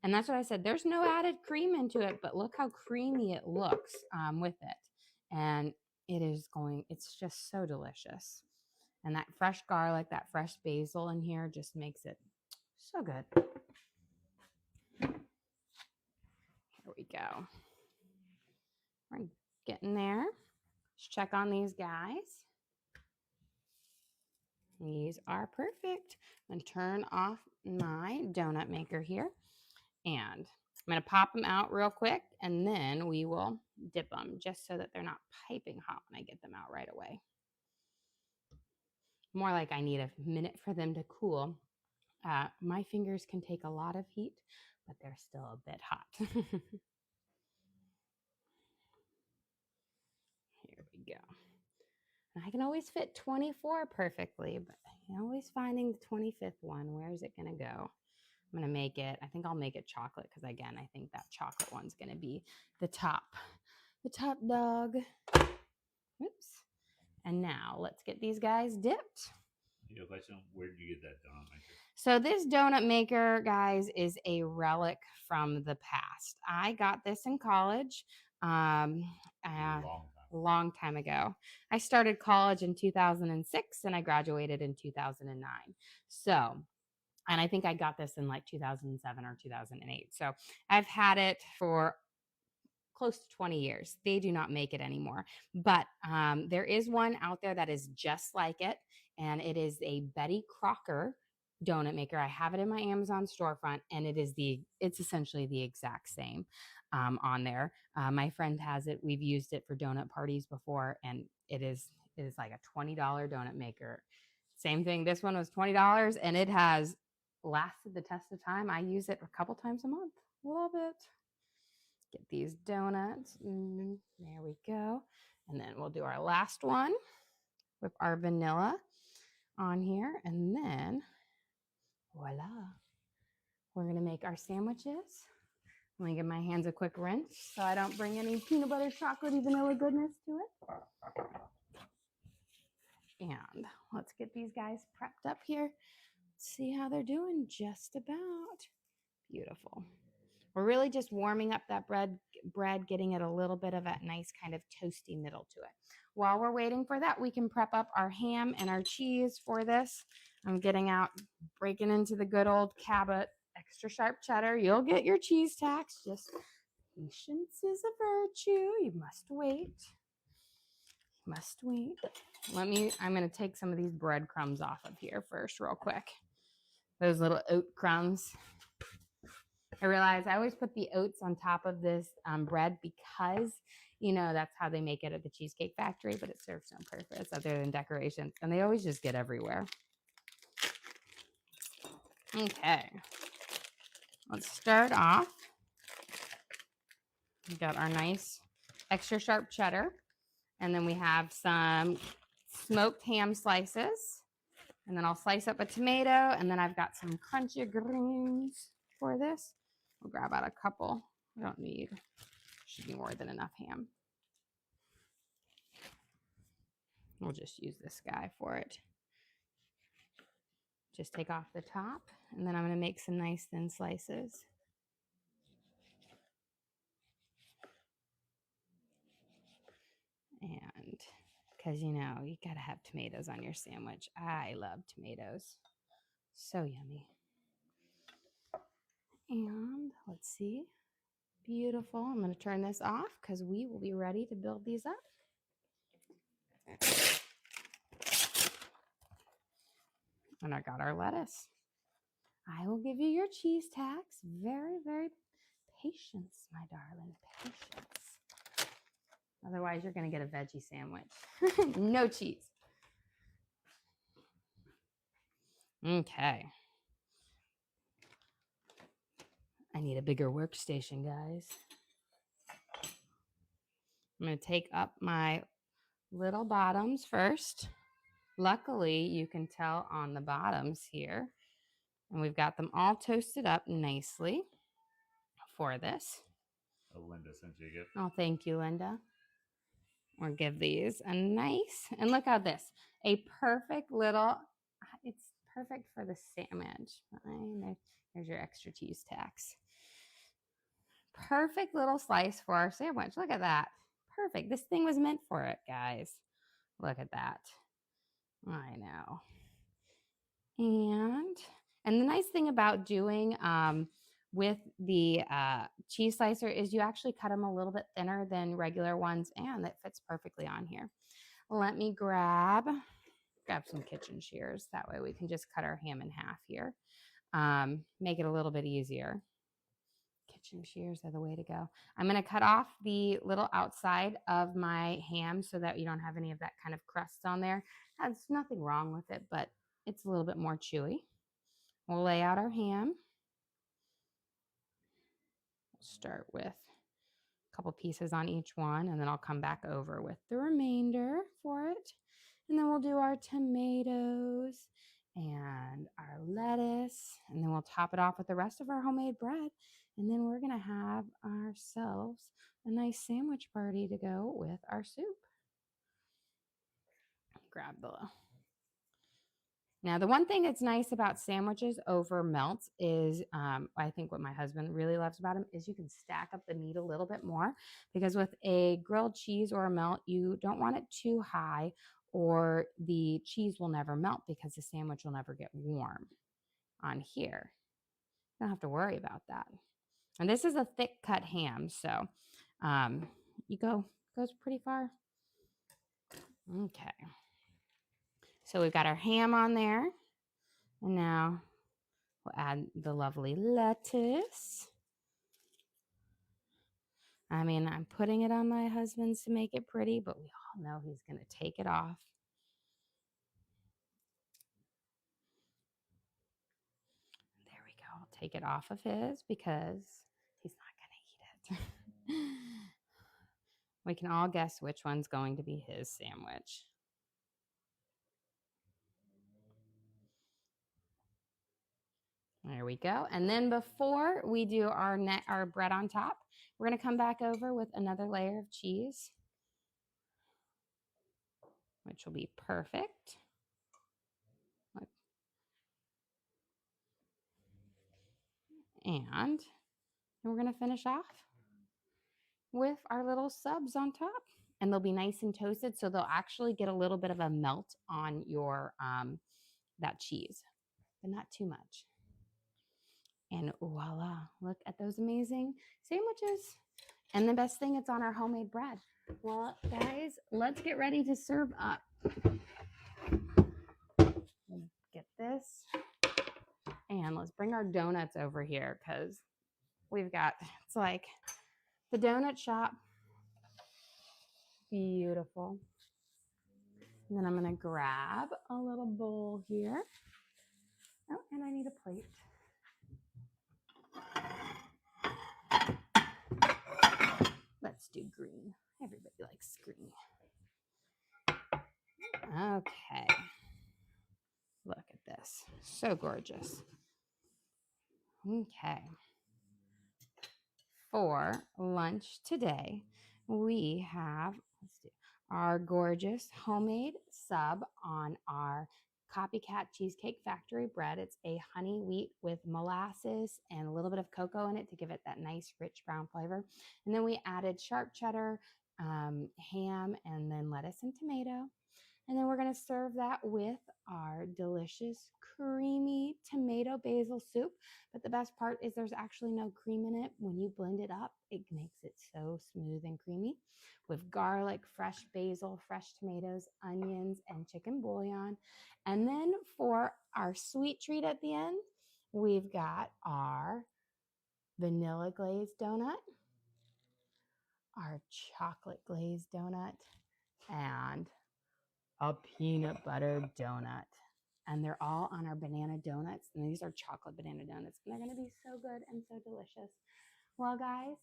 And that's what I said. There's no added cream into it, but look how creamy it looks with it. And it's just so delicious. And that fresh garlic, that fresh basil in here just makes it so good. Here we go. We're getting there. Let's check on these guys. These are perfect. I'm going to turn off my donut maker here. And I'm going to pop them out real quick, and then we will dip them just so that they're not piping hot when I get them out right away. More like I need a minute for them to cool. My fingers can take a lot of heat, but they're still a bit hot. Here we go. And I can always fit 24 perfectly, but I'm always finding the 25th one. Where is it going to go? I'm going to make it, I think I'll make it chocolate because, again, I think that chocolate one's going to be the top dog. Oops. And now let's get these guys dipped. You have a question? Where did you get that donut maker? So this donut maker, guys, is a relic from the past. I got this in college. Long time ago. I started college in 2006 and I graduated in 2009. So, and I think I got this in like 2007 or 2008. So I've had it for close to 20 years. They do not make it anymore. But there is one out there that is just like it. And it is a Betty Crocker donut maker. I have it in my Amazon storefront, and it's essentially the exact same on there. My friend has it. We've used it for donut parties before, and it is like a $20 donut maker. Same thing. This one was $20, and it has lasted the test of time. I use it a couple times a month. Love it. Get these donuts. There we go. And then we'll do our last one with our vanilla on here. And then, voila. We're going to make our sandwiches. I'm going to give my hands a quick rinse so I don't bring any peanut butter, chocolatey, vanilla goodness to it. And let's get these guys prepped up here. See how they're doing. Just about. Beautiful. We're really just warming up that bread, getting it a little bit of that nice kind of toasty middle to it. While we're waiting for that, we can prep up our ham and our cheese for this. I'm breaking into the good old Cabot extra sharp cheddar. You'll get your cheese tax. Just patience is a virtue. You must wait. I'm going to take some of these breadcrumbs off of here first real quick. Those little oat crumbs. I realize I always put the oats on top of this bread because, that's how they make it at the Cheesecake Factory, but it serves no purpose other than decorations, and they always just get everywhere. Okay. Let's start off. We got our nice extra sharp cheddar, and then we have some smoked ham slices, and then I'll slice up a tomato, and then I've got some crunchy greens for this. We'll grab out a couple. I don't need, should be more than enough ham. We'll just use this guy for it. Just take off the top, and then I'm going to make some nice thin slices. And because, you got to have tomatoes on your sandwich. I love tomatoes. So yummy. And let's see. Beautiful. I'm going to turn this off because we will be ready to build these up. And I got our lettuce. I will give you your cheese tax. Very, very patience, my darling. Patience. Otherwise, you're going to get a veggie sandwich. No cheese. Okay. I need a bigger workstation, guys. I'm going to take up my little bottoms first. Luckily, you can tell on the bottoms here. And we've got them all toasted up nicely for this. Oh, Linda sent you a gift. Oh, thank you, Linda. Or give these a nice, and look at this, a perfect little, it's perfect for the sandwich. There's your extra cheese tax. Perfect little slice for our sandwich. Look at that. Perfect. This thing was meant for it, guys. Look at that. I know. And the nice thing about doing with the cheese slicer is you actually cut them a little bit thinner than regular ones, and it fits perfectly on here. Let me grab some kitchen shears. That way we can just cut our ham in half here. Make it a little bit easier. Kitchen shears are the way to go. I'm going to cut off the little outside of my ham so that you don't have any of that kind of crust on there. There's nothing wrong with it, but it's a little bit more chewy. We'll lay out our ham. We'll start with a couple pieces on each one, and then I'll come back over with the remainder for it. And then we'll do our tomatoes and our lettuce, and then we'll top it off with the rest of our homemade bread. And then we're going to have ourselves a nice sandwich party to go with our soup. Grab the Now, the one thing that's nice about sandwiches over melts is I think what my husband really loves about them is you can stack up the meat a little bit more, because with a grilled cheese or a melt, you don't want it too high or the cheese will never melt because the sandwich will never get warm on here. You don't have to worry about that. And this is a thick cut ham, so goes pretty far. Okay. So we've got our ham on there. And now we'll add the lovely lettuce. I mean, I'm putting it on my husband's to make it pretty, but we all know he's going to take it off. There we go. I'll take it off of his because he's not going to eat it. We can all guess which one's going to be his sandwich. There we go. And then before we do our bread on top, we're going to come back over with another layer of cheese, which will be perfect. And we're going to finish off with our little subs on top. And they'll be nice and toasted, so they'll actually get a little bit of a melt on your that cheese, but not too much. And voila, look at those amazing sandwiches. And the best thing, it's on our homemade bread. Well, guys, let's get ready to serve up. Get this. And let's bring our donuts over here because we've got, it's like the donut shop. Beautiful. And then I'm going to grab a little bowl here. Oh, and I need a plate. Let's do green. Everybody likes green. Okay. Look at this. So gorgeous. Okay. For lunch today, we have, our gorgeous homemade sub on our Copycat Cheesecake Factory bread. It's a honey wheat with molasses and a little bit of cocoa in it to give it that nice rich brown flavor. And then we added sharp cheddar, ham, and then lettuce and tomato. And then we're going to serve that with our delicious creamy tomato basil soup. But the best part is there's actually no cream in it. When you blend it up, it makes it so smooth and creamy with garlic, fresh basil, fresh tomatoes, onions, and chicken bouillon. And then for our sweet treat at the end, we've got our vanilla glazed donut, our chocolate glazed donut, and a peanut butter donut. And they're all on our banana donuts. And these are chocolate banana donuts. And they're going to be so good and so delicious. Well, guys,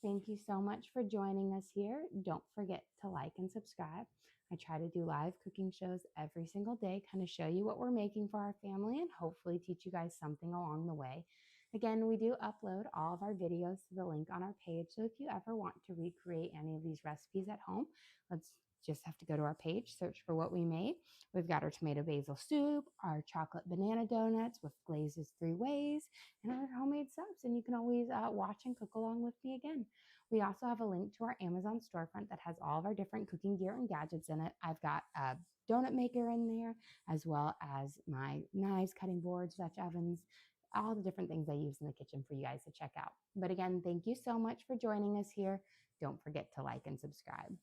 thank you so much for joining us here. Don't forget to like and subscribe. I try to do live cooking shows every single day, kind of show you what we're making for our family and hopefully teach you guys something along the way. Again, we do upload all of our videos to the link on our page. So if you ever want to recreate any of these recipes at home, let's just have to go to our page, search for what we made. We've got our tomato basil soup, our chocolate banana donuts with glazes 3 ways, and our homemade subs. And you can always watch and cook along with me again. We also have a link to our Amazon storefront that has all of our different cooking gear and gadgets in it. I've got a donut maker in there, as well as my knives, cutting boards, Dutch ovens, all the different things I use in the kitchen for you guys to check out. But again, thank you so much for joining us here. Don't forget to like and subscribe.